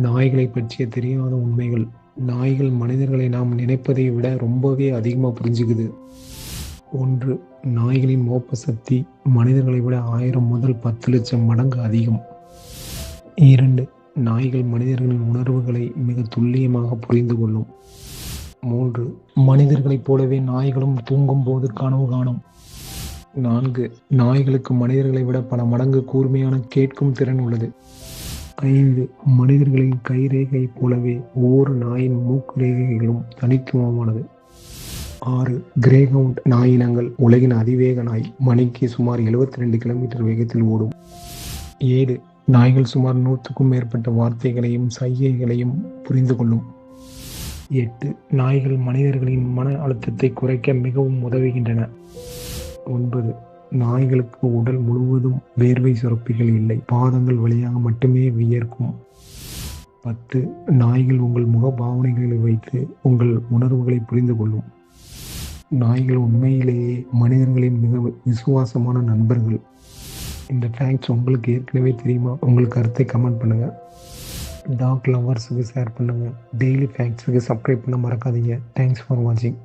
நாய்களை பற்றிய தெரியாத உண்மைகள். நாய்கள் மனிதர்களை நாம் நினைப்பதை விட ரொம்பவே அதிகமா புரிஞ்சுக்குது. 1. நாய்களின் மோப்ப சக்தி மனிதர்களை விட 1000 முதல் 10 லட்சம் மடங்கு அதிகம். 2. நாய்கள் மனிதர்களின் உணர்வுகளை மிக துல்லியமாக புரிந்து கொள்ளும். 3. மனிதர்களைப் போலவே நாய்களும் தூங்கும் போது கனவு காணும். 4. நாய்களுக்கு மனிதர்களை விட பல மடங்கு கூர்மையான கேட்கும் திறன் உள்ளது. 5. மனிதர்களின் கைரேகையைப் போலவே ஒவ்வொரு நாயின் மூக்கு ரேகைகளும் தனித்துவமானது. 6. கிரேஹவுண்ட் நாய் இனங்கள் உலகின் அதிவேக நாய். மணிக்கு சுமார் 72 கிலோமீட்டர் வேகத்தில் ஓடும். 7. நாய்கள் சுமார் 100க்கும் மேற்பட்ட வார்த்தைகளையும் சைகைகளையும் புரிந்து கொள்ளும். 8. நாய்கள் மனிதர்களின் மன அழுத்தத்தை குறைக்க மிகவும் உதவுகின்றன. 9. நாய்களுக்கு உடல் முழுவதும் வேர்வை சுரப்பிகள் இல்லை, பாதங்கள் வழியாக மட்டுமே வியர்க்கும். 10. நாய்கள் உங்கள் முக பாவனைகளை வைத்து உங்கள் உணர்வுகளை புரிந்து கொள்ளும். நாய்கள் உண்மையிலேயே மனிதர்களின் மிக விசுவாசமான நண்பர்கள். இந்த ஃபேக்ட்ஸ் உங்களுக்கு ஏற்கனவே தெரியுமா? உங்கள் கருத்தை கமெண்ட் பண்ணுங்க. டாக் லவர்ஸுக்கு ஷேர் பண்ணுங்க. டெய்லி ஃபேக்ட்ஸுக்கு சப்ஸ்கிரைப் பண்ண மறக்காதீங்க. தேங்க்ஸ் ஃபார் வாட்சிங்.